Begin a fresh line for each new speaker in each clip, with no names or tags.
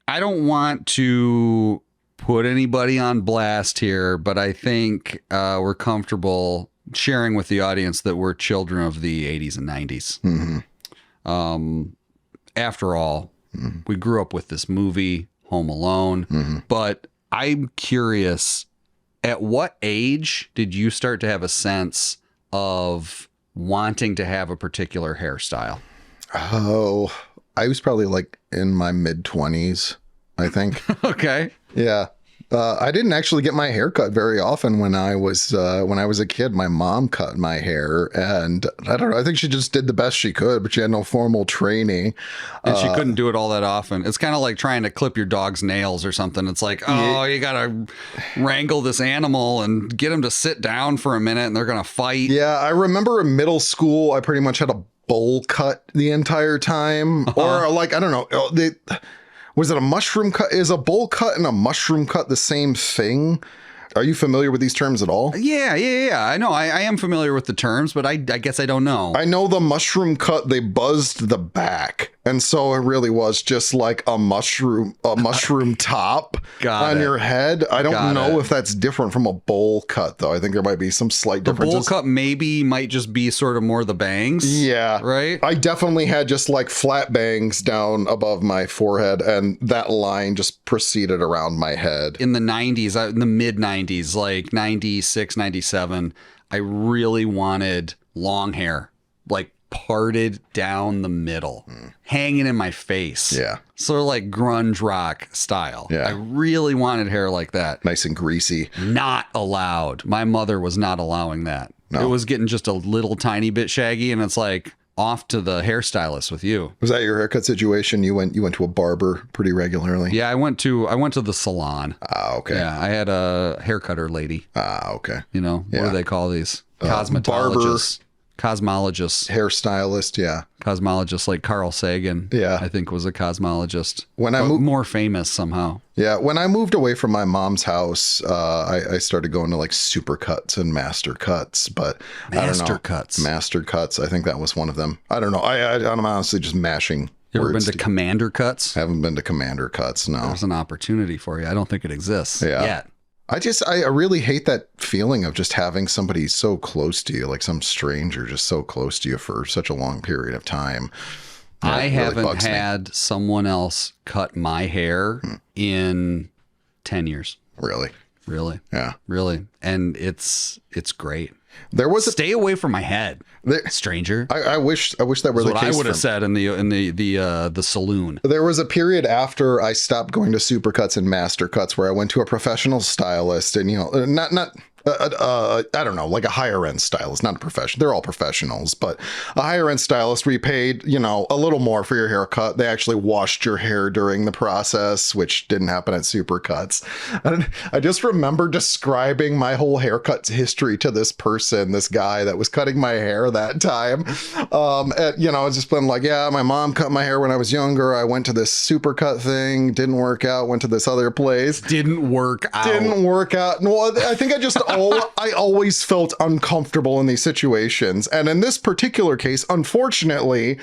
I don't want to put anybody on blast here, but I think we're comfortable sharing with the audience that we're children of the 80s and 90s. Mm-hmm. After all, we grew up with this movie, Home Alone, but I'm curious, at what age did you start to have a sense of wanting to have a particular hairstyle?
Oh, I was probably like in my mid-20s, I think.
Okay.
Yeah. I didn't actually get my hair cut very often when I was a kid. My mom cut my hair, and I don't know. I think she just did the best she could, but she had no formal training.
And she couldn't do it all that often. It's kind of like trying to clip your dog's nails or something. It's like, oh, you got to wrangle this animal and get him to sit down for a minute, and they're going to fight.
Yeah, I remember in middle school, I pretty much had a bowl cut the entire time. Or like, I don't know. Was it a mushroom cut? Is a bowl cut and a mushroom cut the same thing? Are you familiar with these terms at all?
Yeah. I know. I am familiar with the terms, but I guess I don't know.
I know the mushroom cut, they buzzed the back. And so it really was just like a mushroom top on your head. I don't know if that's different from a bowl cut, though. I think there might be some slight differences.
The bowl cut might just be sort of more the bangs.
Yeah.
Right?
I definitely had just like flat bangs down above my forehead, and that line just proceeded around my head.
In the 90s, in the mid 90s, like 96, 97, I really wanted long hair, like parted down the middle, hanging in my face.
Yeah.
Sort of like grunge rock style.
Yeah.
I really wanted hair like that.
Nice and greasy.
Not allowed. My mother was not allowing that. No. It was getting just a little tiny bit shaggy, and it's like off to the hairstylist with you.
Was that your haircut situation? You went to a barber pretty regularly?
Yeah, I went to the salon.
Ah, okay.
Yeah, I had a haircutter lady.
Ah, okay.
You know, what do they call these? Cosmetologists. Cosmologist.
Hairstylist, yeah.
Cosmologist, like Carl Sagan, I think was a cosmologist.
When I moved,
more famous somehow.
Yeah, when I moved away from my mom's house, I started going to like super cuts and master cuts, but
master cuts.
I think that was one of them. I don't know. I'm honestly just mashing.
You ever been to commander cuts?
I haven't been to commander cuts, no.
There's an opportunity for you. I don't think it exists yet.
I really hate that feeling of just having somebody so close to you, like some stranger just so close to you for such a long period of time.
I haven't had someone else cut my hair in 10 years.
Really?
Yeah. Really. And it's great.
There was
stay away from my head, stranger.
I wish that were the case.
I would have said in the saloon.
There was a period after I stopped going to supercuts and master cuts where I went to a professional stylist, and not I don't know, like a higher end stylist, not a professional. They're all professionals, but a higher end stylist where you paid, a little more for your haircut. They actually washed your hair during the process, which didn't happen at Supercuts. And I just remember describing my whole haircut history to this person, this guy that was cutting my hair that time. It's just been like, yeah, my mom cut my hair when I was younger. I went to this Supercut thing, didn't work out. Went to this other place.
Didn't work out.
No, I think I always felt uncomfortable in these situations. And in this particular case, unfortunately,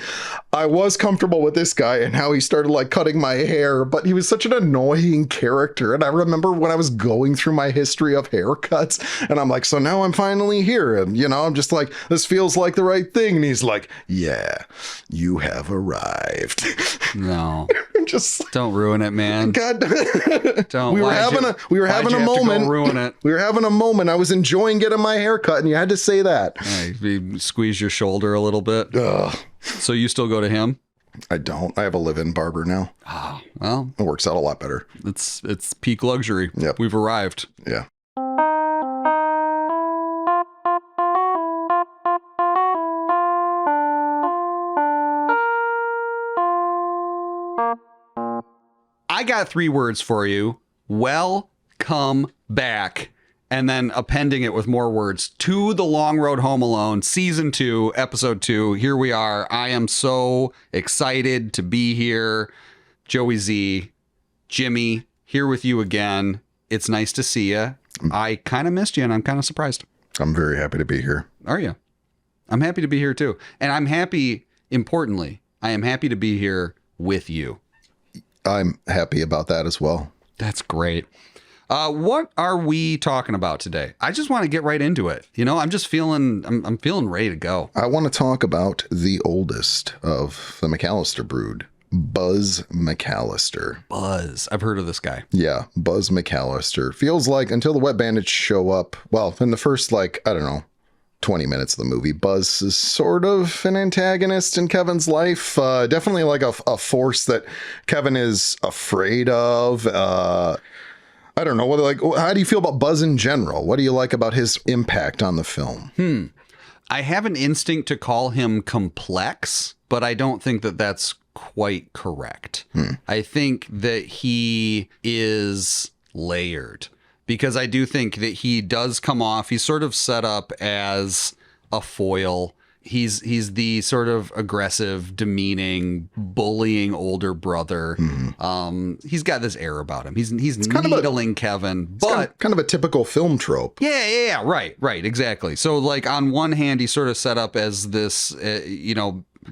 I was comfortable with this guy and how he started like cutting my hair, but he was such an annoying character. And I remember when I was going through my history of haircuts, and I'm like, so now I'm finally here. And, I'm just like, this feels like the right thing. And he's like, yeah, you have arrived.
No.
Just
don't ruin it, man.
God.
Don't.
We were having a moment.
Ruin it.
We were having a moment. I was enjoying getting my hair cut, and you had to say that.
Hey, you squeeze your shoulder a little bit.
Ugh.
So you still go to him?
I don't. I have a live-in barber now.
Oh, well.
It works out a lot better.
It's peak luxury.
Yep.
We've arrived.
Yeah.
I got 3 words for you. Welcome back. And then appending it with more words to The Long Road Home Alone, Season 2, Episode 2. Here we are. I am so excited to be here. Joey Z, Jimmy, here with you again. It's nice to see you. I kind of missed you, and I'm kind of surprised.
I'm very happy to be here.
Are you? I'm happy to be here, too. And I'm happy, importantly, I am happy to be here with you.
I'm happy about that as well.
That's great. What are we talking about today? I just want to get right into it. I'm just feeling, I'm feeling ready to go.
I want to talk about the oldest of the McCallister brood, Buzz McCallister.
Buzz. I've heard of this guy.
Yeah, Buzz McCallister. Feels like until the Wet Bandits show up, well, in the first, 20 minutes of the movie, Buzz is sort of an antagonist in Kevin's life. Definitely like a force that Kevin is afraid of. I don't know. How do you feel about Buzz in general? What do you like about his impact on the film?
I have an instinct to call him complex, but I don't think that that's quite correct. I think that he is layered, because I do think that he does come off. He's sort of set up as a foil. He's the sort of aggressive, demeaning, bullying older brother. He's got this air about him. He's needling Kevin, but
kind of a typical film trope.
Yeah. Right. Exactly. So on one hand, he's sort of set up as this,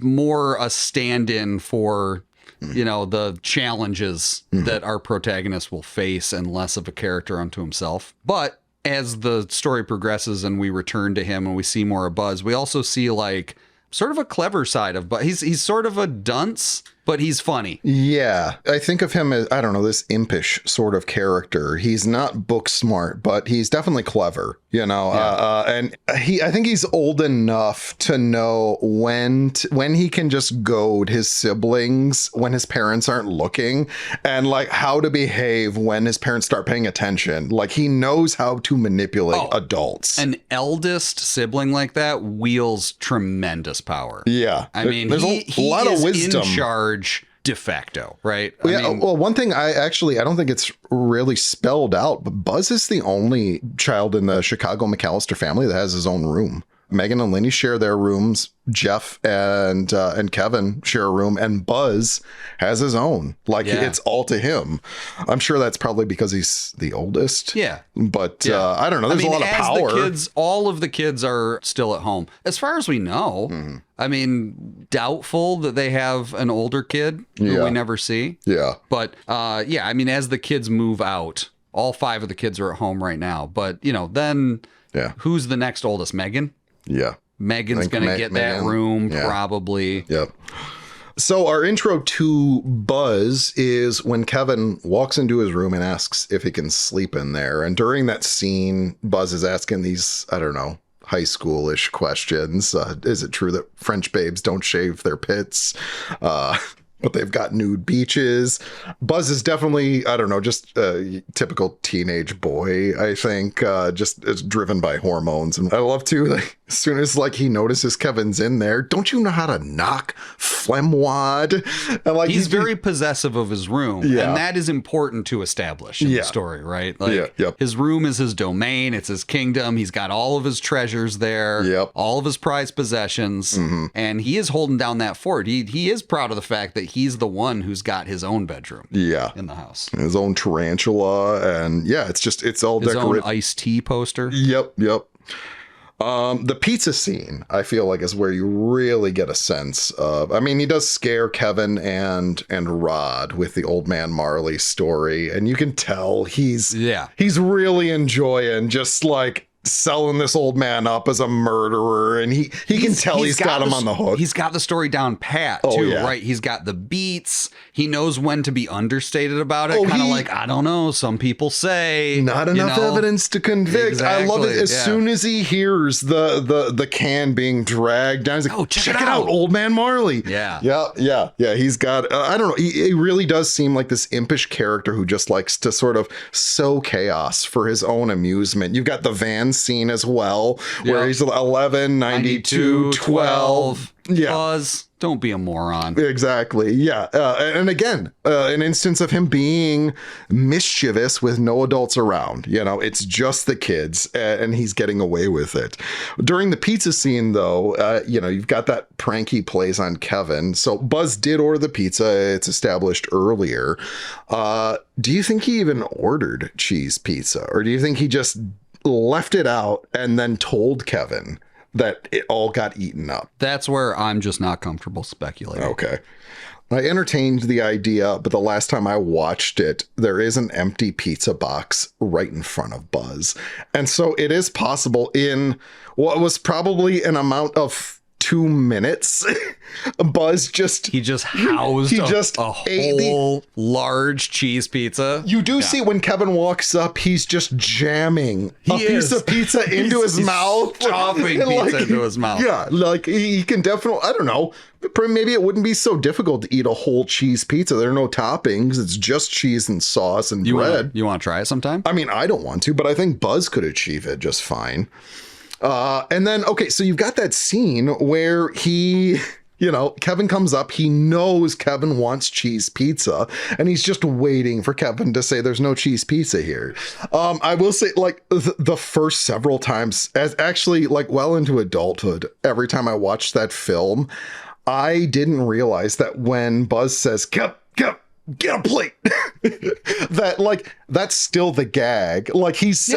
more a stand-in for, the challenges that our protagonist will face, and less of a character unto himself. But as the story progresses and we return to him and we see more of Buzz, we also see sort of a clever side of Buzz. He's sort of a dunce, but he's funny.
Yeah. I think of him as, I don't know, this impish sort of character. He's not book smart, but he's definitely clever, and I think he's old enough to know when he can just goad his siblings when his parents aren't looking, and how to behave when his parents start paying attention. He knows how to manipulate adults.
An eldest sibling like that wields tremendous power.
Yeah.
I mean,
there's a lot of wisdom.
In charge de facto, right?
Well, one thing I don't think it's really spelled out, but Buzz is the only child in the Chicago McCallister family that has his own room. Megan and Lenny share their rooms. Jeff and Kevin share a room, and Buzz has his own. It's all to him. I'm sure that's probably because he's the oldest.
Yeah.
But I don't know. There's a lot of power.
All of the kids are still at home. As far as we know, doubtful that they have an older kid who we never see.
Yeah.
But as the kids move out, all 5 of the kids are at home right now. But, then who's the next oldest? Megan?
Yeah.
Megan's going to get that room, probably.
Yep. So our intro to Buzz is when Kevin walks into his room and asks if he can sleep in there. And during that scene, Buzz is asking these, I don't know, high schoolish questions. Is it true that French babes don't shave their pits? But they've got nude beaches. Buzz is definitely, I don't know, just a typical teenage boy, I think, just is driven by hormones. And I love too, as soon as he notices Kevin's in there, don't you know how to knock, flemwad? And
he's very possessive of his room.
Yeah.
And that is important to establish in the story, right? His room is his domain. It's his kingdom. He's got all of his treasures there.
Yep.
All of his prized possessions. And he is holding down that fort. He is proud of the fact that he's the one who's got his own bedroom in the house.
His own tarantula. And it's all
his
decorated.
His own iced tea poster.
Yep. The pizza scene, I feel like, is where you really get a sense of, he does scare Kevin and Rod with the old man Marley story. And you can tell he's really enjoying just selling this old man up as a murderer, and he can tell he's got him on the hook.
He's got the story down pat too, right? He's got the beats. He knows when to be understated about it. Kind of I don't know, some people say
not enough evidence to convict.
Exactly,
I love it. As soon as he hears the can being dragged down, he's like, check it out, old man Marley. Yeah. He's got I don't know, he really does seem like this impish character who just likes to sort of sow chaos for his own amusement. You've got the van scene as well, where he's 11, 92, 12. Yeah.
Buzz, don't be a moron.
Exactly. Yeah. And again, an instance of him being mischievous with no adults around. It's just the kids, and he's getting away with it. During the pizza scene, though, you've got that prank he plays on Kevin. So Buzz did order the pizza. It's established earlier. Do you think he even ordered cheese pizza, or do you think he just left it out and then told Kevin that it all got eaten up?
That's where I'm just not comfortable speculating.
Okay. I entertained the idea, but the last time I watched it, there is an empty pizza box right in front of Buzz. And so it is possible in what was probably an amount of 2 minutes, Buzz just...
He just housed a whole large cheese pizza.
You do see when Kevin walks up, he's just jamming a piece of pizza into his mouth.
Stuffing pizza into his mouth.
Yeah, like he can definitely, I don't know, maybe it wouldn't be so difficult to eat a whole cheese pizza. There are no toppings. It's just cheese and sauce and bread.
You want to try it sometime?
I mean, I don't want to, but I think Buzz could achieve it just fine. And then, okay, so you've got that scene where Kevin comes up, he knows Kevin wants cheese pizza, and he's just waiting for Kevin to say there's no cheese pizza here. I will say, like, the first several times, as actually, like, well into adulthood, every time I watched that film, I didn't realize that when Buzz says, get a plate, that's still the gag. Like he's
he's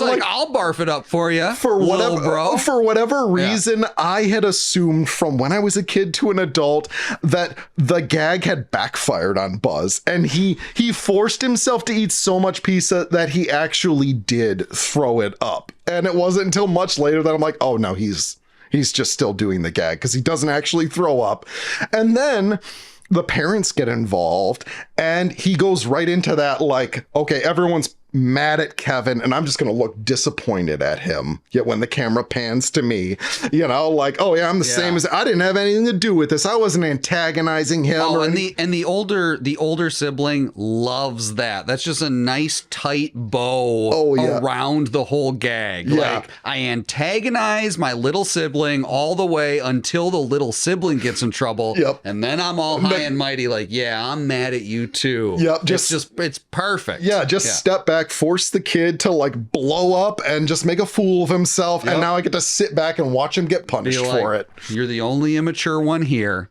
like, I'll barf it up for you
for whatever reason. I had assumed from when I was a kid to an adult that the gag had backfired on Buzz, and he forced himself to eat so much pizza that he actually did throw it up. And it wasn't until much later that I'm like, oh no, he's just still doing the gag because he doesn't actually throw up. And then the parents get involved, and he goes right into that, like, okay, everyone's mad at Kevin, and I'm just going to look disappointed at him. Yet when the camera pans to me, like, oh yeah, I'm the same as, I didn't have anything to do with this. I wasn't antagonizing him.
Oh, and the older sibling loves that. That's just a nice tight bow around the whole gag.
Yeah.
Like, I antagonize my little sibling all the way until the little sibling gets in trouble.
Yep.
And then I'm all high and mighty, like, yeah, I'm mad at you too.
Yep.
It's perfect.
Yeah. Step back, force the kid to like blow up and just make a fool of himself. Yep. And now I get to sit back and watch him get punished for it.
You're the only immature one here.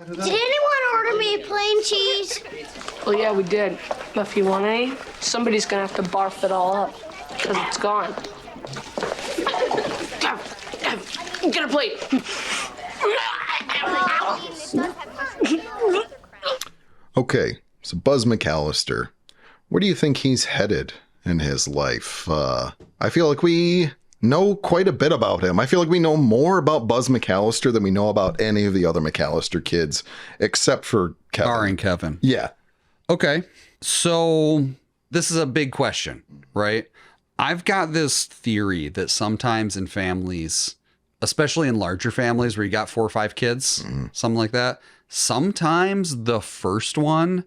Did anyone order me a plain cheese?
Well, yeah, we did. But if you want any, somebody's gonna have to barf it all up because it's gone. Get a plate.
Okay, so Buzz McCallister, where do you think he's headed in his life? I feel like we know quite a bit about him. I feel like we know more about Buzz McCallister than we know about any of the other McCallister kids, except for Kevin.
Barring Kevin.
Yeah.
Okay, so this is a big question, right? I've got this theory that sometimes in families, especially in larger families where you got 4 or 5 kids, something like that, sometimes the first one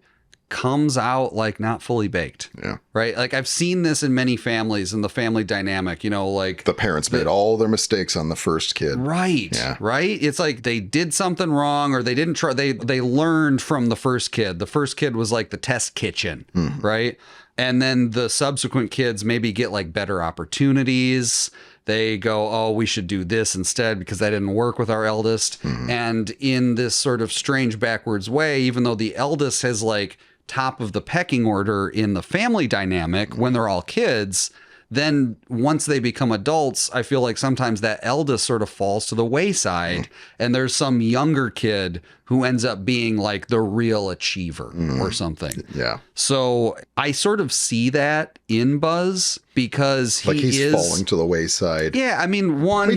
comes out like not fully baked.
Yeah.
Right. Like I've seen this in many families in the family dynamic, like
the parents made all their mistakes on the first kid.
Right.
Yeah.
Right. It's like they did something wrong or they didn't try. They learned from the first kid. The first kid was like the test kitchen. Right. And then the subsequent kids maybe get like better opportunities. They go, oh, we should do this instead because that didn't work with our eldest. And in this sort of strange backwards way, even though the eldest has like top of the pecking order in the family dynamic when they're all kids, then once they become adults, I feel like sometimes that eldest sort of falls to the wayside and there's some younger kid who ends up being like the real achiever or something.
Yeah.
So I sort of see that in Buzz because he's
falling to the wayside.
Yeah. I mean, one,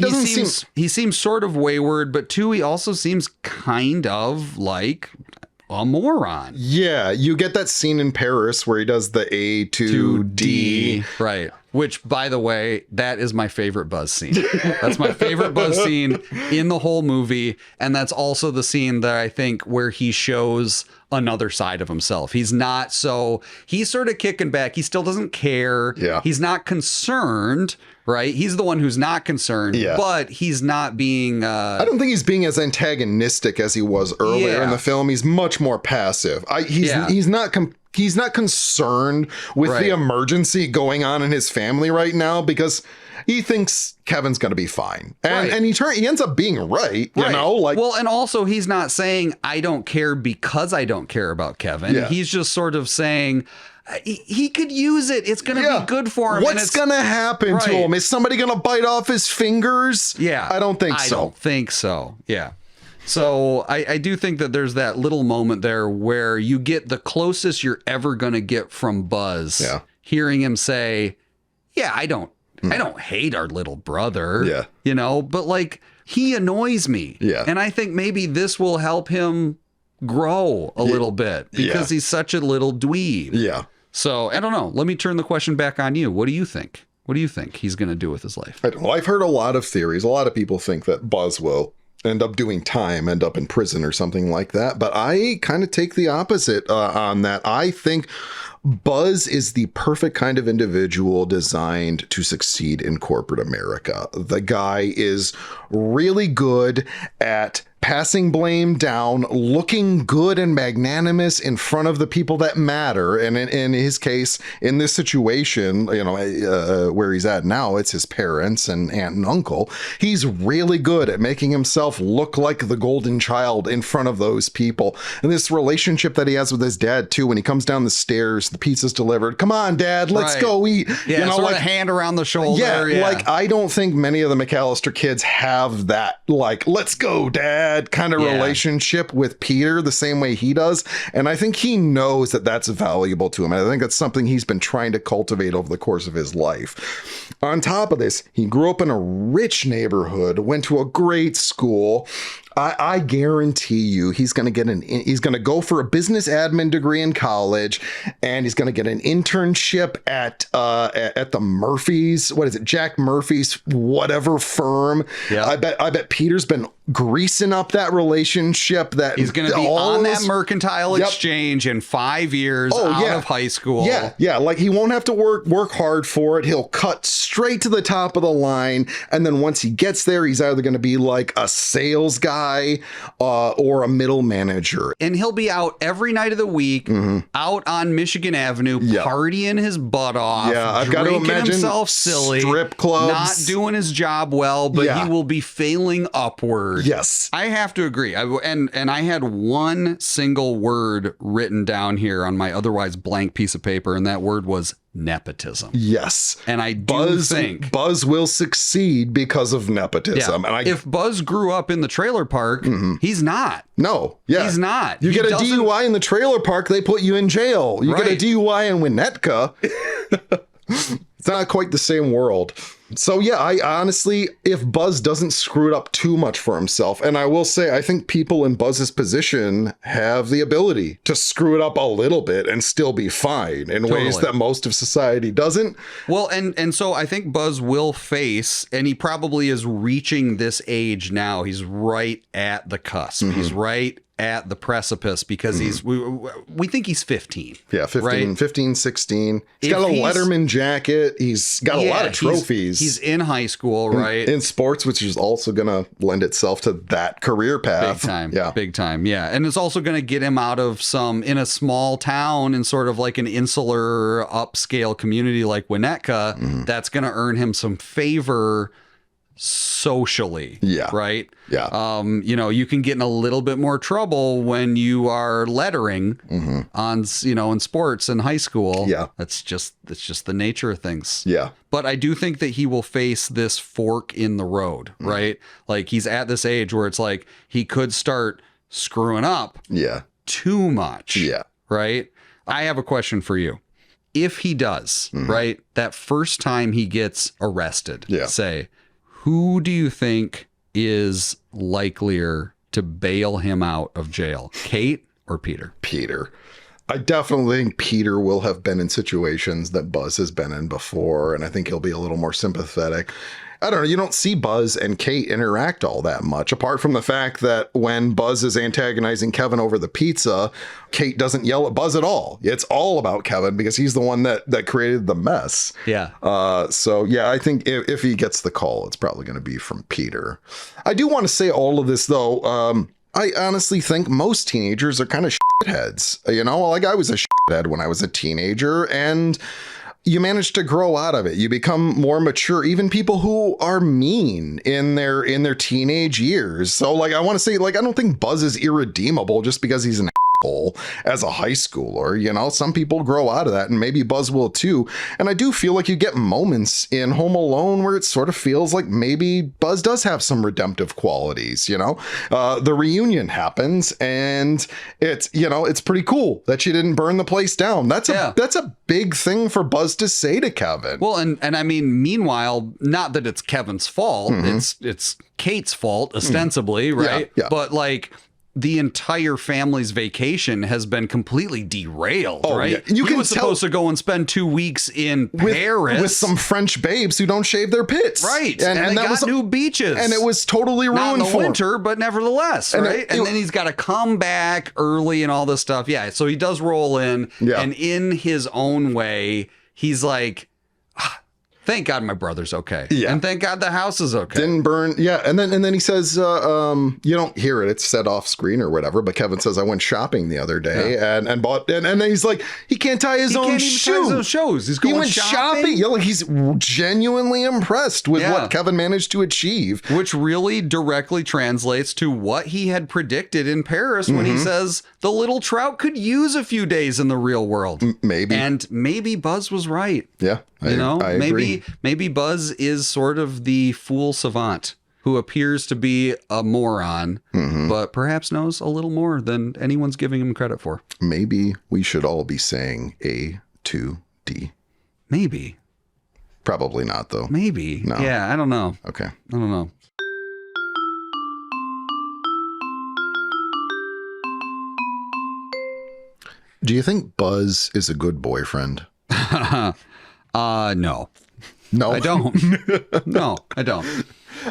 he seems sort of wayward, but two, he also seems kind of like a moron.
Yeah, you get that scene in Paris where he does the A2D.
Right. Which, by the way, that is my favorite Buzz scene. That's my favorite Buzz scene in the whole movie. And that's also the scene that I think where he shows another side of himself. He's sort of kicking back. He still doesn't care.
Yeah.
He's not concerned, right? He's the one who's not concerned, but he's not being...
I don't think he's being as antagonistic as he was earlier in the film. He's much more passive. He's not he's not concerned with the emergency going on in his family right now because he thinks Kevin's going to be fine. And he ends up being right, you know? Like,
well, and also he's not saying I don't care because I don't care about Kevin.
Yeah.
He's just sort of saying he could use it. It's going to be good for him.
What's going to happen to him? Is somebody going to bite off his fingers?
Yeah.
I don't think so.
I don't think so. Yeah. So I do think that there's that little moment there where you get the closest you're ever going to get from Buzz.
Yeah.
Hearing him say, yeah, I don't hate our little brother.
Yeah.
You know, but like he annoys me.
Yeah.
And I think maybe this will help him grow a little bit because he's such a little dweeb.
Yeah.
So I don't know. Let me turn the question back on you. What do you think? What do you think he's going to do with his life?
I don't know. I've heard a lot of theories. A lot of people think that Buzz will end up doing time, end up in prison or something like that. But I kind of take the opposite on that. I think Buzz is the perfect kind of individual designed to succeed in corporate America. The guy is really good at passing blame down, looking good and magnanimous in front of the people that matter. And in his case, in this situation, you know, where he's at now, it's his parents and aunt and uncle. He's really good at making himself look like the golden child in front of those people. And this relationship that he has with his dad, too, when he comes down the stairs, the pizza's delivered. Come on, Dad, let's go eat.
Yeah,
you know,
sort
like
of hand around the shoulder.
Yeah, like I don't think many of the McCallister kids have that, like, let's go, Dad kind of relationship with Peter the same way he does. And I think he knows that that's valuable to him. And I think that's something he's been trying to cultivate over the course of his life. On top of this, he grew up in a rich neighborhood, went to a great school. I guarantee you he's going to go for a business admin degree in college, and he's going to get an internship at the Murphy's. What is it? Jack Murphy's, whatever firm. Yeah. I bet Peter's been greasing up that relationship. That
he's going to be on that mercantile exchange in 5 years out of high school.
Yeah. Like he won't have to work hard for it. He'll cut straight to the top of the line. And then once he gets there, he's either going to be like a sales guy or a middle manager.
And he'll be out every night of the week, out on Michigan Avenue, partying his butt off.
Yeah, I've got to imagine
himself silly,
strip clubs,
not doing his job well, but he will be failing upward.
Yes,
I have to agree. And I had one single word written down here on my otherwise blank piece of paper, and that word was nepotism.
Yes.
And I do think
Buzz will succeed because of nepotism.
Yeah.
And
if Buzz grew up in the trailer park, he's not.
No. Yeah.
He's not.
You get a DUI in the trailer park, they put you in jail. You get a DUI in Winnetka. It's not quite the same world. So yeah, I honestly, if Buzz doesn't screw it up too much for himself, and I will say, I think people in Buzz's position have the ability to screw it up a little bit and still be fine in ways that most of society doesn't.
Well, and so I think Buzz will face, and he probably is reaching this age now. He's right at the cusp. He's right at the precipice because we think he's 15.
Yeah, 15,
right?
15, 16. He's got a Letterman jacket. He's got a lot of trophies.
He's in high school, right?
In sports, which is also going to lend itself to that career path.
Big time. Yeah. Big time. Yeah. And it's also going to get him out of in a small town in sort of like an insular upscale community like Winnetka. That's going to earn him some favor socially. Yeah. Right.
Yeah.
You know, you can get in a little bit more trouble when you are lettering on, in sports in high school.
Yeah.
That's just the nature of things.
Yeah.
But I do think that he will face this fork in the road, right? Like he's at this age where it's like he could start screwing up too much.
Yeah.
Right. I have a question for you. If he does, right, that first time he gets arrested, say, who do you think is likelier to bail him out of jail, Kate or Peter?
Peter. I definitely think Peter will have been in situations that Buzz has been in before, and I think he'll be a little more sympathetic. I don't know, you don't see Buzz and Kate interact all that much, apart from the fact that when Buzz is antagonizing Kevin over the pizza, Kate doesn't yell at Buzz at all. It's all about Kevin because he's the one that created the mess.
Yeah.
So, yeah, I think if he gets the call, it's probably going to be from Peter. I do want to say all of this, though. I honestly think most teenagers are kind of shitheads. You know, like I was a shithead when I was a teenager, and you manage to grow out of it. You become more mature. Even people who are mean in their teenage years. So like, I want to say, like, I don't think Buzz is irredeemable just because he's an asshole as a high schooler. You know, some people grow out of that, and maybe Buzz will too. And I do feel like you get moments in Home Alone where it sort of feels like maybe Buzz does have some redemptive qualities. You know, the reunion happens, and it's, you know, it's pretty cool that she didn't burn the place down. That's a big thing for Buzz to say to Kevin.
Well, and I mean, meanwhile, not that it's Kevin's fault, it's Kate's fault ostensibly, right?
Yeah.
But like, the entire family's vacation has been completely derailed, right?
Yeah.
He was supposed to go and spend 2 weeks in Paris
with some French babes who don't shave their pits,
right? And they
that
got new beaches,
and it was totally ruined
not in the
for
winter, but nevertheless, right? And then he's got to come back early and all this stuff. Yeah, so he does roll in, and in his own way, he's like, thank God my brother's okay.
Yeah.
And thank God the house is okay.
Didn't burn. Yeah. And then he says, you don't hear it. It's said off screen or whatever. But Kevin says, I went shopping the other day and bought, and then he's like, he can't tie his own shoes.
He's going
he went shopping. Yeah, like he's genuinely impressed with what Kevin managed to achieve.
Which really directly translates to what he had predicted in Paris when he says the little trout could use a few days in the real world.
Maybe.
And maybe Buzz was right.
Yeah.
I
agree.
Maybe Buzz is sort of the fool savant who appears to be a moron, but perhaps knows a little more than anyone's giving him credit for.
Maybe we should all be saying A2D.
Maybe.
Probably not, though.
Maybe.
No.
Yeah, I don't know.
Okay.
I don't know.
Do you think Buzz is a good boyfriend?
No.
No,
I don't. No, I don't.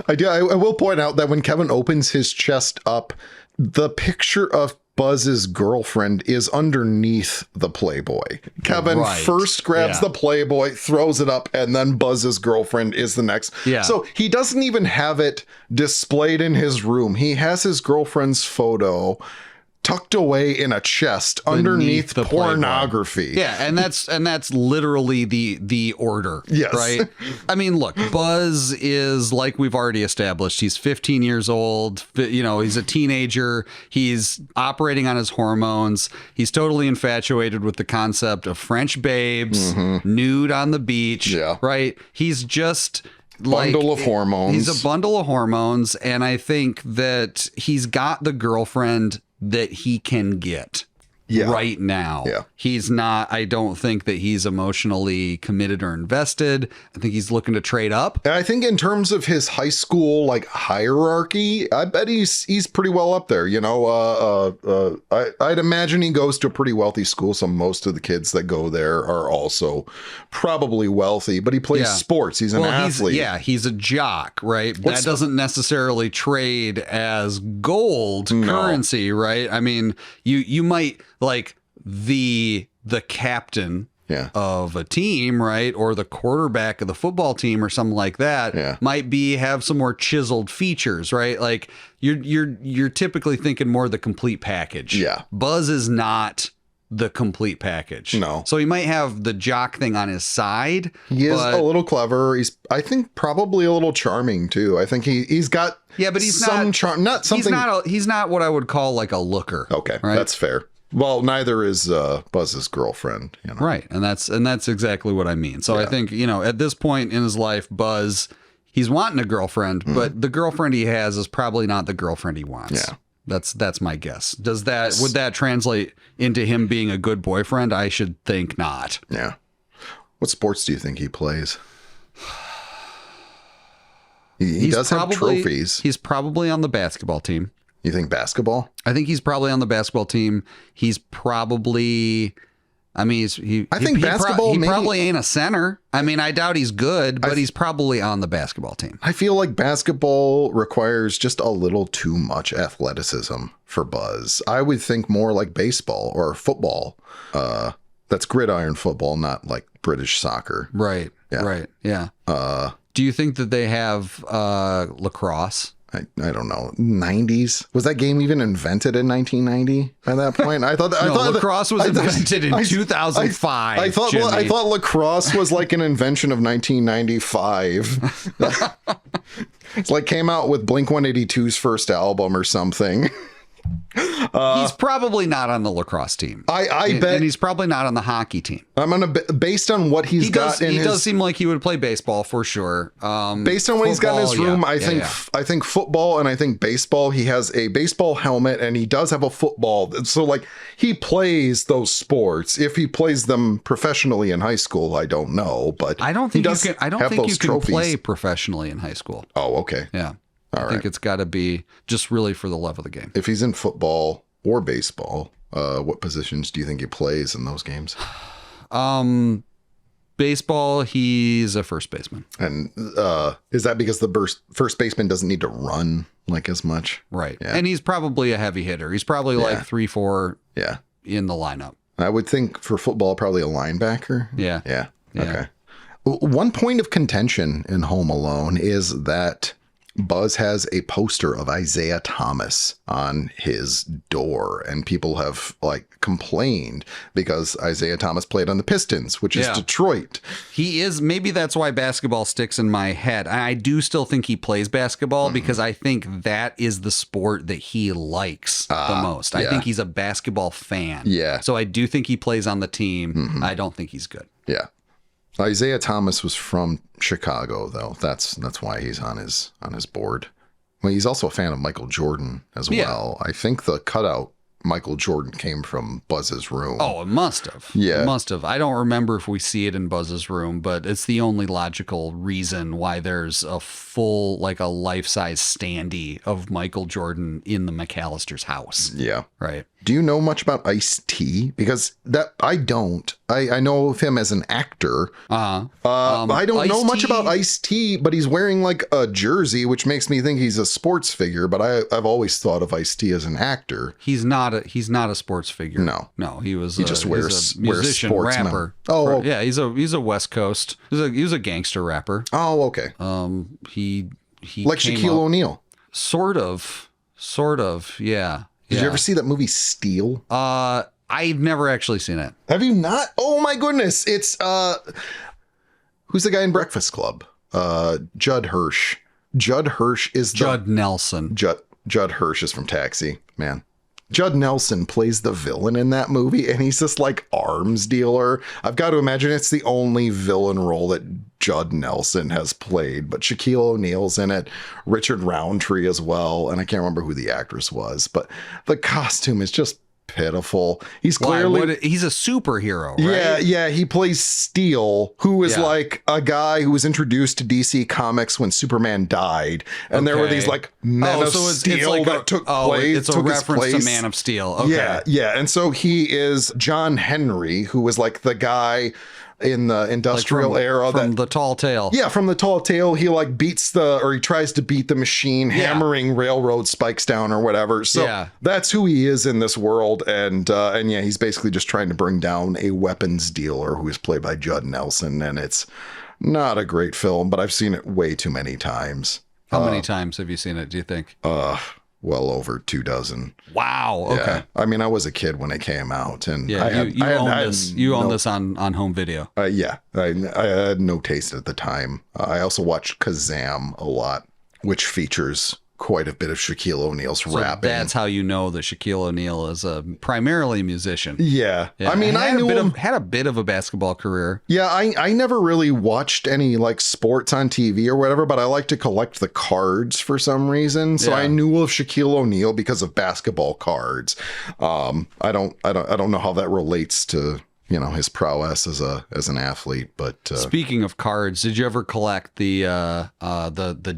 I do. I will point out that when Kevin opens his chest up, the picture of Buzz's girlfriend is underneath the Playboy. Kevin first grabs the Playboy, throws it up, and then Buzz's girlfriend is the next.
Yeah.
So he doesn't even have it displayed in his room. He has his girlfriend's photo tucked away in a chest underneath the pornography.
Playboy. Yeah, and that's literally the order.
Yes.
Right? I mean, look, Buzz is, like we've already established, he's 15 years old, you know, he's a teenager, he's operating on his hormones, he's totally infatuated with the concept of French babes, nude on the beach, right? He's just
bundle of hormones.
He's a bundle of hormones, and I think that he's got the girlfriend that he can get right now.
Yeah.
He's not, I don't think that he's emotionally committed or invested. I think he's looking to trade up.
And I think in terms of his high school like hierarchy, I bet he's pretty well up there. You know, I'd imagine he goes to a pretty wealthy school. So most of the kids that go there are also probably wealthy, but he plays sports. He's an athlete.
He's a jock, right? That doesn't necessarily trade as gold currency, right? I mean, you might like the captain of a team, right? Or the quarterback of the football team or something like that might have some more chiseled features, right? Like you're typically thinking more the complete package.
Yeah.
Buzz is not the complete package.
No.
So he might have the jock thing on his side.
He is a little clever. He's, I think, probably a little charming too. I think he's got
but he's
some
not
charm. Not something.
He's not what I would call like a looker.
Okay,
right?
That's fair. Well, neither is Buzz's girlfriend. You know?
Right, and that's exactly what I mean. So I think, you know, at this point in his life, Buzz, he's wanting a girlfriend, but the girlfriend he has is probably not the girlfriend he wants. Yeah. That's my guess. Would that translate into him being a good boyfriend? I should think not.
Yeah. What sports do you think he plays? He does have trophies.
He's probably on the basketball team.
You think basketball?
I think he's probably on the basketball team. He's probably, I mean, he probably ain't a center. I mean, I doubt he's good, but he's probably on the basketball team.
I feel like basketball requires just a little too much athleticism for Buzz. I would think more like baseball or football. That's gridiron football, not like British soccer.
Right. Yeah. Right. Yeah. Do you think that they have lacrosse?
I don't know, 90s. Was that game even invented in 1990 at that point? I thought
lacrosse was invented in 2005.
I thought lacrosse was like an invention of 1995. It's like came out with Blink-182's first album or something.
He's probably not on the lacrosse team.
I bet,
and he's probably not on the hockey team.
I'm gonna based on what he does
seem like he would play baseball for sure.
Based on what he's got in his room, I think football and I think baseball. He has a baseball helmet and he does have a football. So like he plays those sports. If he plays them professionally in high school, I don't know, but
I don't think you can play professionally in high school.
Oh, okay.
Yeah. I think it's got to be just really for the love of the game.
If he's in football or baseball, what positions do you think he plays in those games?
Baseball, he's a first baseman.
And is that because the first baseman doesn't need to run like as much?
Right. Yeah. And he's probably a heavy hitter. He's probably like 3-4 in the lineup.
I would think for football, probably a linebacker.
Yeah.
Yeah. Okay. One point of contention in Home Alone is that Buzz has a poster of Isaiah Thomas on his door, and people have like complained because Isaiah Thomas played on the Pistons, which is Detroit.
He is. Maybe that's why basketball sticks in my head. I do still think he plays basketball because I think that is the sport that he likes the most. I think he's a basketball fan.
Yeah.
So I do think he plays on the team. I don't think he's good.
Yeah. Isaiah Thomas was from Chicago, though. That's why he's on his board. Well, he's also a fan of Michael Jordan as well. I think the cutout Michael Jordan came from Buzz's room.
Oh, it must have.
Yeah.
It must have. I don't remember if we see it in Buzz's room, but it's the only logical reason why there's a full, like a life-size standee of Michael Jordan in the McCallister's house.
Yeah.
Right.
Do you know much about Ice-T? Because that I don't. I know of him as an actor. I don't know much about Ice-T, but he's wearing like a jersey, which makes me think he's a sports figure. But I've always thought of Ice-T as an actor.
He's not a sports figure.
No,
he
just wears
musician,
sportsman.
rapper.
Oh,
yeah, he's a West Coast. He's a gangster rapper.
Oh, okay.
He
like Shaquille O'Neal.
Sort of, yeah.
Did you ever see that movie Steel?
I've never actually seen it.
Have you not? Oh my goodness. It's who's the guy in Breakfast Club? Judd Hirsch. Judd Hirsch is
Judd Nelson.
Judd Hirsch is from Taxi, man. Judd Nelson plays the villain in that movie, and he's this like arms dealer. I've got to imagine it's the only villain role that Judd Nelson has played, but Shaquille O'Neal's in it, Richard Roundtree as well, and I can't remember who the actress was, but the costume is just pitiful. He's clearly
he's a superhero, right?
Yeah, he plays Steel, who is like a guy who was introduced to DC Comics when Superman died, and there were these like Men of Steel like that took place.
It's a reference to Man of Steel. Okay.
Yeah, and so he is John Henry, who was like the guy in the industrial era
from the Tall Tale.
Yeah, from the Tall Tale, he like he tries to beat the machine, hammering railroad spikes down or whatever. So that's who he is in this world, and he's basically just trying to bring down a weapons dealer who is played by Judd Nelson, and it's not a great film, but I've seen it way too many times.
How many times have you seen it, do you think?
Well over 24. Wow.
Okay.
Yeah. I mean, I was a kid when it came out, and
you own this on home video.
I had no taste at the time. I also watched Kazam a lot, which features quite a bit of Shaquille O'Neal's rapping.
That's how you know that Shaquille O'Neal is primarily a musician.
Yeah. I mean, I knew him.
Had a bit of a basketball career.
Yeah, I never really watched any like sports on TV or whatever, but I like to collect the cards for some reason. So I knew of Shaquille O'Neal because of basketball cards. I don't know how that relates to his prowess as an athlete, but
speaking of cards, did you ever collect the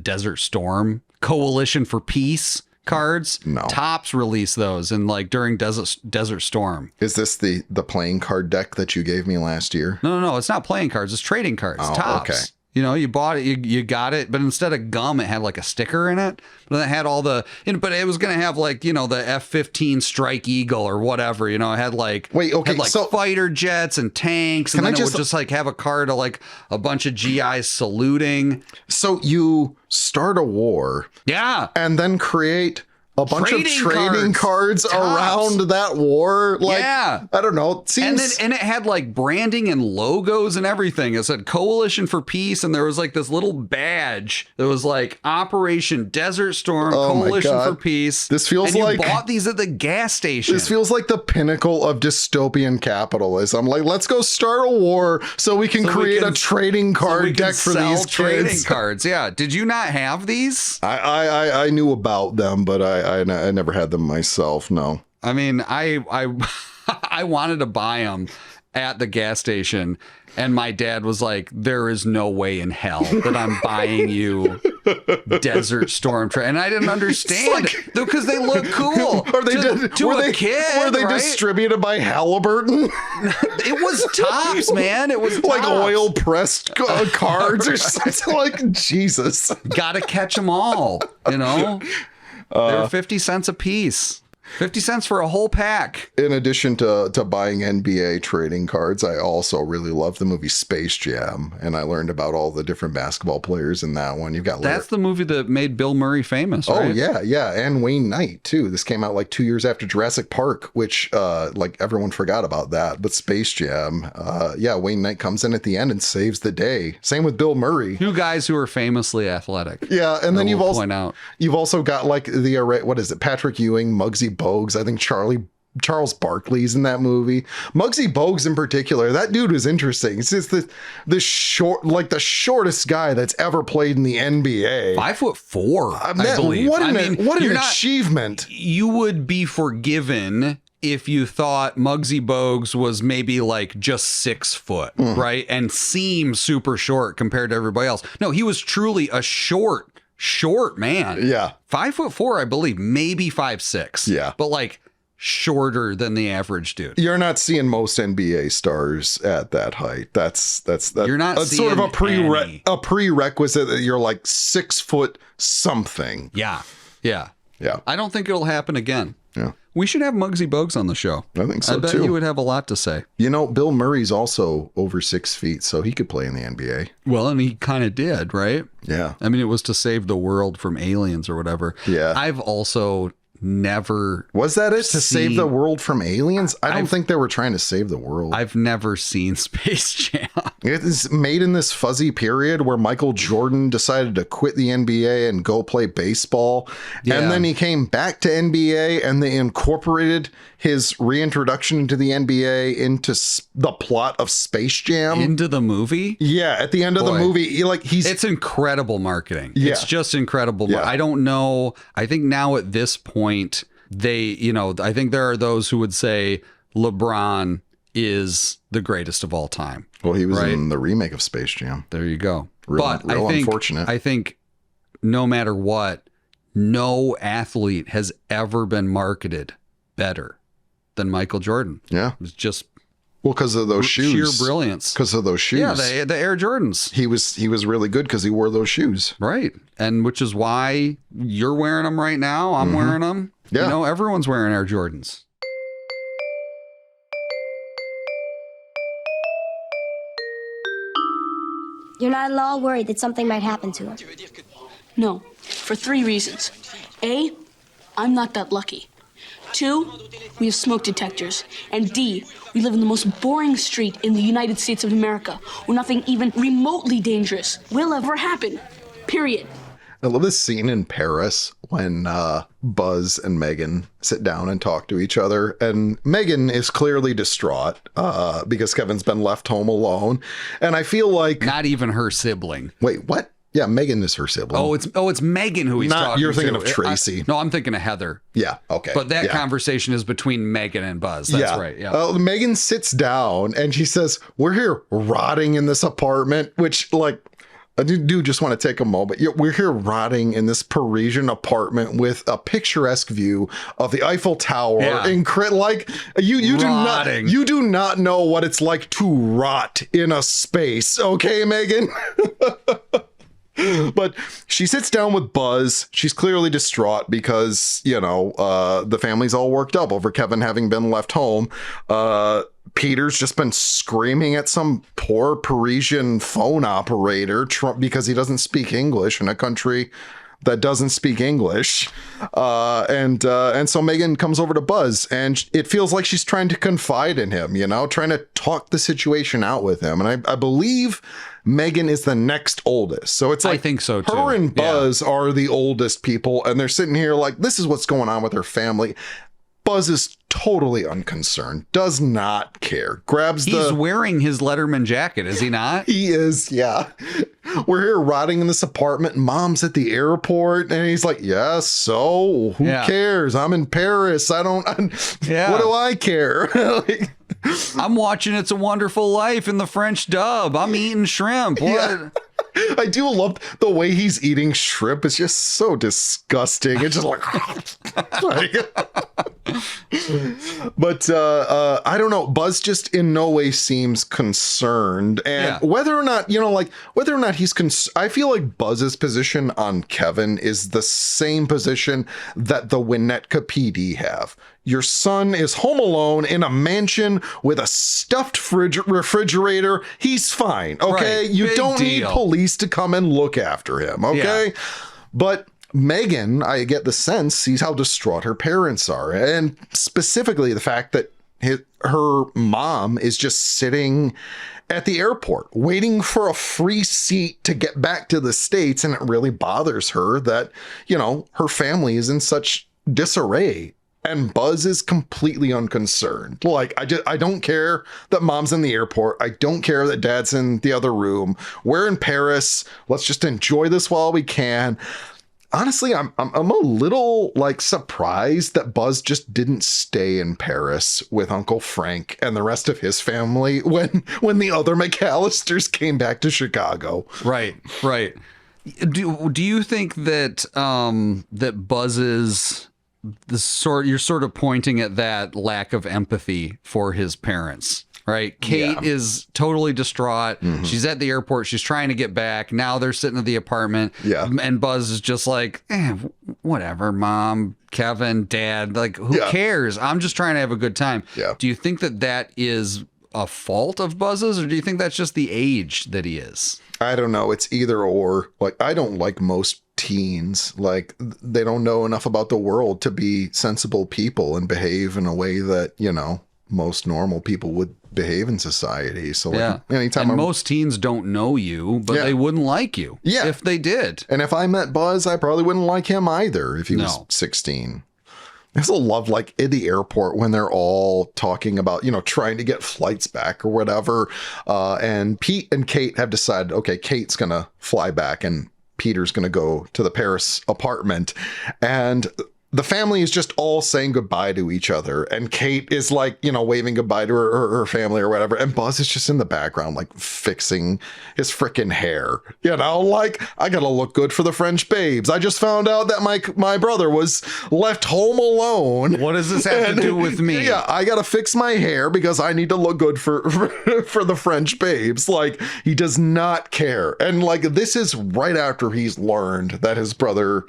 Desert Storm Coalition for Peace cards?
No.
Topps released those and like during Desert Storm.
Is this the playing card deck that you gave me last year?
No, it's not playing cards, it's trading cards. Topps.
Okay.
You know, you bought it, you got it, but instead of gum, it had like a sticker in it. But it had all the, but it was going to have like, you know, the F-15 Strike Eagle or whatever. You know, it had like, so fighter jets and tanks. And then it would just like have a card of like a bunch of GIs saluting.
So you start a war.
Yeah.
And then create a bunch of trading cards around that war. Like, I don't know. It seems...
And it had like branding and logos and everything. It said Coalition for Peace. And there was like this little badge that was like Operation Desert Storm, Coalition for Peace.
This feels like...
you bought these at the gas station.
This feels like the pinnacle of dystopian capitalism. Like, let's go start a war so we can create a trading card deck for these
trading cards. Yeah. Did you not have these?
I knew about them, but I never had them myself. No.
I mean, I wanted to buy them at the gas station, and my dad was like, there is no way in hell that I'm buying you Desert Storm. And I didn't understand because they look cool. Were they
distributed by Halliburton?
It was Tops, man. It was
like oil pressed cards or something. Like, Jesus.
Gotta catch them all, you know? They were 50 cents a piece. 50 cents for a whole pack.
In addition to buying NBA trading cards, I also really love the movie Space Jam, and I learned about all the different basketball players in that one. You've got
that's the movie that made Bill Murray famous, right?
Oh yeah, and Wayne Knight too. This came out like 2 years after Jurassic Park, which like everyone forgot about that. But Space Jam, Wayne Knight comes in at the end and saves the day. Same with Bill Murray.
Two guys who are famously athletic.
Yeah, and then you've also got like what is it? Patrick Ewing, Muggsy Bogues. I think Charles Barkley's in that movie. Muggsy Bogues in particular, that dude was interesting. It's just the shortest guy that's ever played in the NBA.
5'4", I believe.
What an achievement.
You would be forgiven if you thought Muggsy Bogues was maybe like just 6 foot, right? And seemed super short compared to everybody else. No, he was truly a short man.
Yeah.
5'4", I believe, maybe 5'6".
Yeah.
But like shorter than the average dude.
You're not seeing most NBA stars at that height. That's
you're not
that's
seeing
sort of a prerequisite that you're like 6 foot something.
Yeah. I don't think it'll happen again.
Yeah.
We should have Muggsy Bogues on the show.
I think so,
I bet
too.
you would have a lot to say.
You know, Bill Murray's also over 6 feet, so he could play in the NBA.
Well, and he kind of did, right?
Yeah.
I mean, it was to save the world from aliens or whatever.
Yeah.
I've also never...
Was that it? To save the world from aliens? I don't think they were trying to save the world.
I've never seen Space Jam.
It is made in this fuzzy period where Michael Jordan decided to quit the NBA and go play baseball. Yeah. And then he came back to NBA and they incorporated his reintroduction into the NBA into the plot of Space Jam.
Into the movie?
Yeah, at the end of the movie, it's
incredible marketing.
Yeah.
It's just incredible. Yeah. I don't know. I think now at this point, I think there are those who would say LeBron is the greatest of all time.
Well, he was in the remake of Space Jam.
There you go.
Real unfortunate.
I think no matter what, no athlete has ever been marketed better than Michael Jordan.
Yeah.
It was just
because of those shoes.
Sheer brilliance.
Because of those shoes.
Yeah, the Air Jordans.
He was really good because he wore those shoes.
Right. And which is why you're wearing them right now. I'm wearing them.
Yeah.
You know, everyone's wearing Air Jordans.
You're not at all worried that something might happen to him?
No, for 3 reasons. A, I'm not that lucky. 2, we have smoke detectors. And D, we live in the most boring street in the United States of America, where nothing even remotely dangerous will ever happen. Period.
I love this scene in Paris when Buzz and Megan sit down and talk to each other. And Megan is clearly distraught because Kevin's been left home alone. And I feel like...
Not even her sibling.
Wait, what? Yeah, Megan is her sibling.
It's Megan who he's talking to.
You're thinking of Tracy.
No, I'm thinking of Heather.
Yeah, okay.
But that conversation is between Megan and Buzz. That's right, yeah.
Megan sits down and she says, we're here rotting in this apartment, which, like... I do just want to take a moment. We're here rotting in this Parisian apartment with a picturesque view of the Eiffel Tower.
Yeah.
Like you do not know what it's like to rot in a space. Okay, Megan? But she sits down with Buzz. She's clearly distraught because, the family's all worked up over Kevin having been left home. Peter's just been screaming at some poor Parisian phone operator because he doesn't speak English in a country that doesn't speak English. And so Megan comes over to Buzz, and it feels like she's trying to confide in him, trying to talk the situation out with him. And I believe Megan is the next oldest. So it's like,
I think so too.
Her and Buzz are the oldest people, and they're sitting here like, this is what's going on with her family. Buzz is totally unconcerned, does not care,
He's wearing his Letterman jacket, is he not?
He is, yeah. We're here rotting in this apartment. Mom's at the airport, and he's like, yeah, so who cares? I'm in Paris. What do I care?
I'm watching It's a Wonderful Life in the French dub. I'm eating shrimp. What?
Yeah. I do love the way he's eating shrimp. It's just so disgusting. It's just like, but I don't know. Buzz just in no way seems concerned, and whether or not he's I feel like Buzz's position on Kevin is the same position that the Winnetka PD have. Your son is home alone in a mansion with a stuffed refrigerator. He's fine, okay?
Right.
You
Big
don't need
deal.
police to come and look after him, okay?
Yeah.
But Megan, I get the sense, sees how distraught her parents are, and specifically the fact that her mom is just sitting at the airport waiting for a free seat to get back to the States, and it really bothers her that, her family is in such disarray. And Buzz is completely unconcerned. Like, I don't care that mom's in the airport. I don't care that dad's in the other room. We're in Paris. Let's just enjoy this while we can. Honestly, I'm a little surprised that Buzz just didn't stay in Paris with Uncle Frank and the rest of his family when the other McCallisters came back to Chicago.
Right. Do you think that that Buzz's you're sort of pointing at that lack of empathy for his parents, right? Kate is totally distraught. Mm-hmm. She's at the airport. She's trying to get back. Now they're sitting at the apartment. Yeah. And Buzz is just like, whatever, Mom, Kevin, Dad, who cares? I'm just trying to have a good time. Yeah. Do you think that is a fault of Buzz's, or do you think that's just the age that he is?
I don't know. It's either or. I don't like most teens. They don't know enough about the world to be sensible people and behave in a way that, most normal people would behave in society. So anytime
most teens don't know you, but they wouldn't like you if they did.
And if I met Buzz, I probably wouldn't like him either if he was 16. I also love in the airport when they're all talking about, trying to get flights back or whatever. And Pete and Kate have decided, okay, Kate's going to fly back and Peter's going to go to the Paris apartment. And the family is just all saying goodbye to each other. And Kate is waving goodbye to her family or whatever. And Buzz is just in the background, fixing his freaking hair. I gotta look good for the French babes. I just found out that my brother was left home alone.
What does this have to do with me?
Yeah, I gotta fix my hair because I need to look good for the French babes. He does not care. And this is right after he's learned that his brother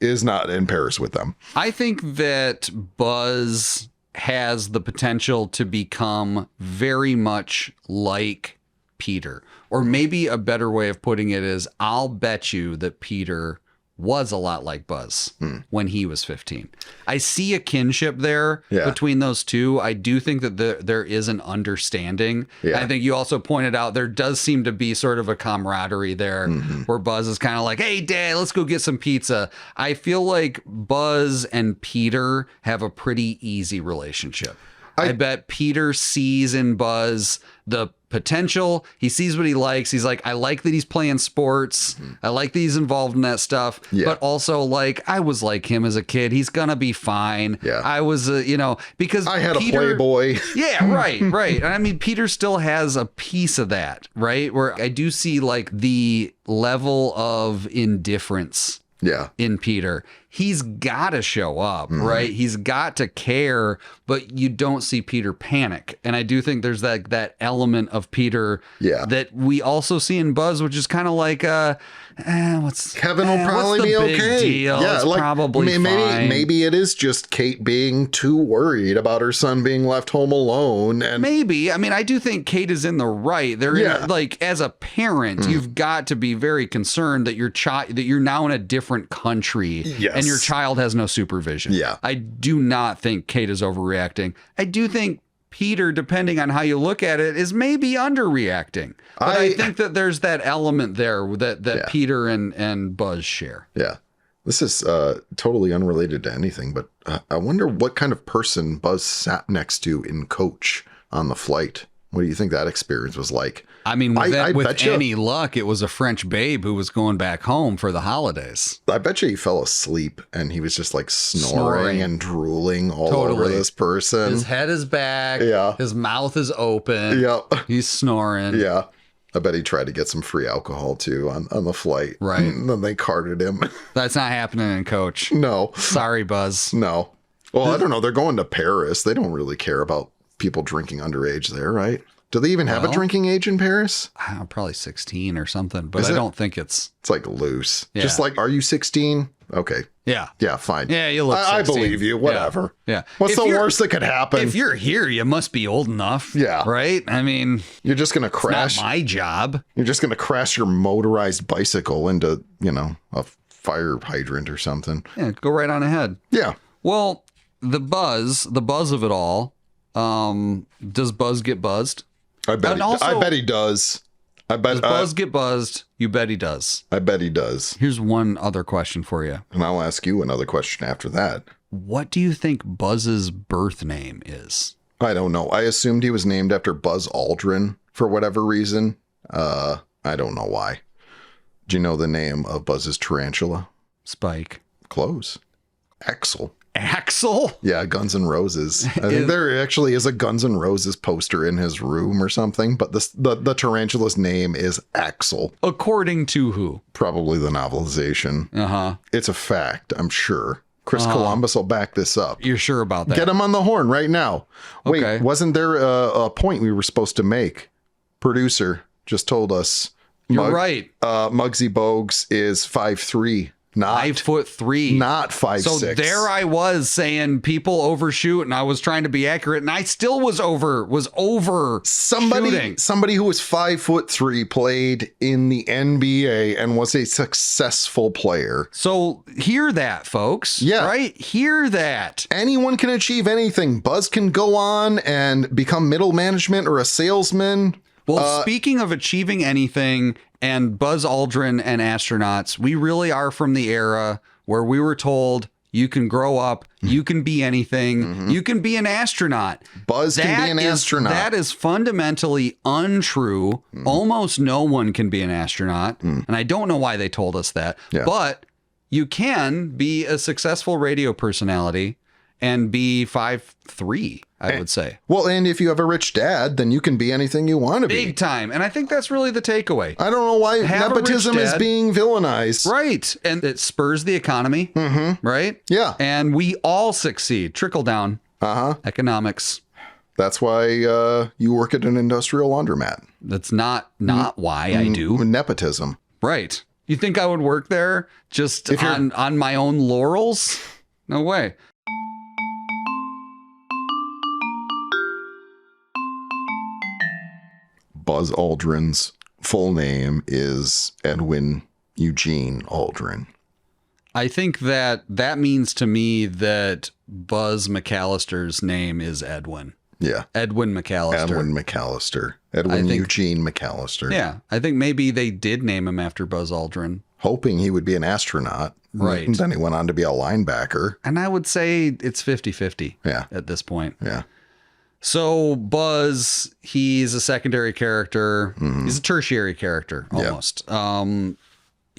is not in Paris with them.
I think that Buzz has the potential to become very much like Peter. Or maybe a better way of putting it is, I'll bet you that Peter was a lot like Buzz when he was 15. I see a kinship there between those two. I do think that there is an understanding. Yeah. I think you also pointed out there does seem to be sort of a camaraderie there where Buzz is kind of like, hey, Dad, let's go get some pizza. I feel like Buzz and Peter have a pretty easy relationship. I bet Peter sees in Buzz the potential. He sees what he likes. He's like, I like that he's playing sports. I like that he's involved in that stuff.
Yeah.
But also, like, I was like him as a kid. He's gonna be fine.
Yeah.
I was, because
I had
Peter,
a Playboy.
Yeah, right. And I mean, Peter still has a piece of that, right? Where I do see like the level of indifference
Yeah.
in Peter. He's got to show up, right? He's got to care, but you don't see Peter panic. And I do think there's that element of Peter that we also see in Buzz, which is kind of like,
Kevin will probably be okay.
Deal?
Yeah,
it's
like
probably fine.
maybe it is just Kate being too worried about her son being left home alone. And
maybe. I mean, I do think Kate is in the right. Like as a parent, you've got to be very concerned that you're now in a different country.
Yes.
And your child has no supervision.
Yeah.
I do not think Kate is overreacting. I do think Peter, depending on how you look at it, is maybe underreacting. But I think that there's that element there that Peter and Buzz share.
Yeah. This is totally unrelated to anything, but I wonder what kind of person Buzz sat next to in coach on the flight. What do you think that experience was like?
I mean, with
bet you-
any luck, it was a French babe who was going back home for the holidays.
I bet you he fell asleep and he was just like snoring and drooling all over this person.
His head is back.
Yeah.
His mouth is open.
Yep.
He's snoring.
Yeah. I bet he tried to get some free alcohol too on the flight.
Right.
And then they carted him.
That's not happening in coach.
No.
Sorry, Buzz.
No. Well, I don't know. They're going to Paris. They don't really care about people drinking underage there, right? Do they even have a drinking age in Paris?
Probably 16 or something, but I don't think it's
like loose.
Yeah.
Just like, are you 16? Okay.
Yeah.
Yeah, fine.
Yeah, you look 16.
I believe you. Whatever.
Yeah.
What's
If
the
you're-
worst that could happen?
If you're here, you must be old enough.
Yeah.
Right? I mean,
You're just going to
it's
crash.
not my job.
You're just going to crash your motorized bicycle into, a fire hydrant or something.
Yeah, go right on ahead.
Yeah.
Well, the buzz of it all, does Buzz get buzzed?
I bet he does.
Does Buzz get buzzed? You bet he does.
I bet he does.
Here's one other question for you.
And I'll ask you another question after that.
What do you think Buzz's birth name is?
I don't know. I assumed he was named after Buzz Aldrin for whatever reason. I don't know why. Do you know the name of Buzz's tarantula?
Spike.
Close. Axel.
Axel?
Yeah, Guns N' Roses. I think there actually is a Guns N' Roses poster in his room or something, but the tarantula's name is Axel.
According to who?
Probably the novelization.
Uh-huh.
It's a fact, I'm sure. Chris Columbus will back this up.
You're sure about that?
Get him on the horn right now. Wait,
Okay.
wasn't there a point we were supposed to make? Producer just told us.
You're right.
Muggsy Bogues is 5'3", not
5'3".
not 5'6".
So there I was saying people overshoot, and I was trying to be accurate, and I still was over shooting.
Somebody who was 5'3" played in the NBA and was a successful player.
So hear that, folks.
Yeah.
Right? Hear that.
Anyone can achieve anything. Buzz can go on and become middle management or a salesman.
Well, speaking of achieving anything and Buzz Aldrin and astronauts, we really are from the era where we were told you can grow up, you can be anything, you can be an astronaut.
Buzz can be an astronaut.
That is fundamentally untrue. Almost no one can be an astronaut. And I don't know why they told us that.
Yeah.
But you can be a successful radio personality and be 5'3", I would say.
Well, and if you have a rich dad, then you can be anything you want to be.
Big time. And I think that's really the takeaway.
I don't know why
Have a rich
nepotism is
dad.
being villainized.
Right. And it spurs the economy. Right?
Yeah.
And we all succeed. Trickle down. Economics.
That's why you work at an industrial laundromat.
That's not why I do.
Nepotism.
Right. You think I would work there just on my own laurels? No way.
Buzz Aldrin's full name is Edwin Eugene Aldrin.
I think that means to me that Buzz McCallister's name is Edwin.
Yeah.
Edwin McCallister.
Edwin McCallister. Edwin Eugene McCallister.
Yeah. I think maybe they did name him after Buzz Aldrin.
Hoping he would be an astronaut.
Right.
And then he went on to be a linebacker.
And I would say it's 50-50
Yeah.
at this point.
Yeah.
So Buzz, he's a secondary character. He's a tertiary character almost.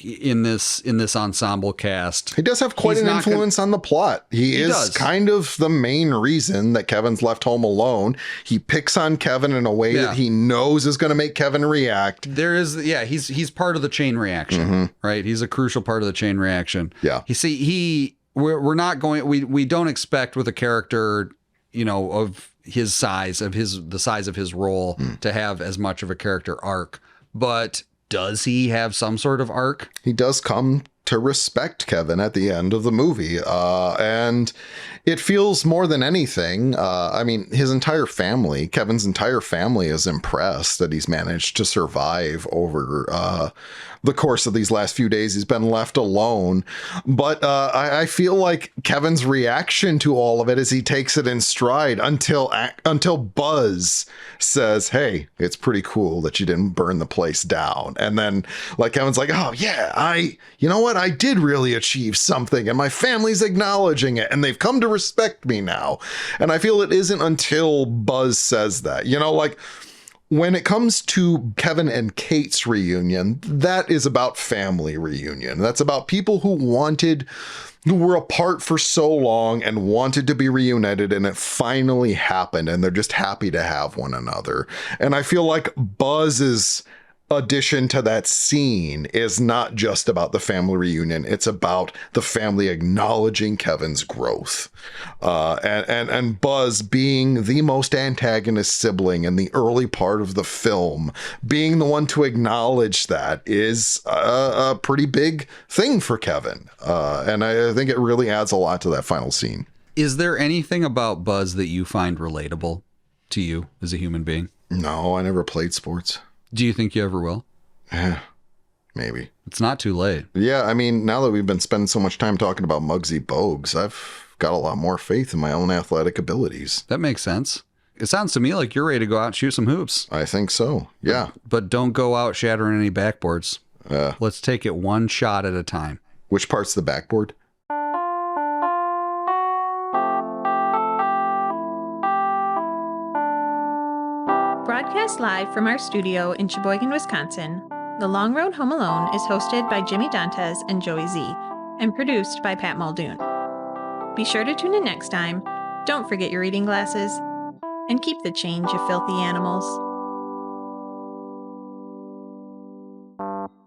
In this ensemble cast.
He does have quite an influence on the plot. He is kind of the main reason that Kevin's left home alone. He picks on Kevin in a way that he knows is going to make Kevin react.
He's part of the chain reaction, right? He's a crucial part of the chain reaction.
Yeah.
We're not going, we don't expect with a character, of his size, the size of his role to have as much of a character arc, but does he have some sort of arc?
He does come to respect Kevin at the end of the movie. And it feels more than anything. His entire family, Kevin's entire family is impressed that he's managed to survive over the course of these last few days. He's been left alone. But I feel like Kevin's reaction to all of it is he takes it in stride until Buzz says, hey, it's pretty cool that you didn't burn the place down. And then Kevin's like, oh yeah, you know what? I did really achieve something and my family's acknowledging it and they've come to respect me now. And I feel it isn't until Buzz says that, when it comes to Kevin and Kate's reunion, that is about family reunion. That's about people who were apart for so long and wanted to be reunited, and it finally happened, and they're just happy to have one another. And I feel like Buzz's addition to that scene is not just about the family reunion. It's about the family acknowledging Kevin's growth. And Buzz being the most antagonist sibling in the early part of the film, being the one to acknowledge that is a pretty big thing for Kevin. And I think it really adds a lot to that final scene.
Is there anything about Buzz that you find relatable to you as a human being?
No, I never played sports.
Do you think you ever will?
Maybe.
It's not too late.
Yeah, now that we've been spending so much time talking about Muggsy Bogues, I've got a lot more faith in my own athletic abilities.
That makes sense. It sounds to me like you're ready to go out and shoot some hoops.
I think so, yeah.
But don't go out shattering any backboards. Let's take it one shot at a time.
Which part's the backboard?
Broadcast live from our studio in Sheboygan, Wisconsin, The Long Road Home Alone is hosted by Jimmy Dantes and Joey Z, and produced by Pat Muldoon. Be sure to tune in next time, don't forget your reading glasses, and keep the change, you filthy animals.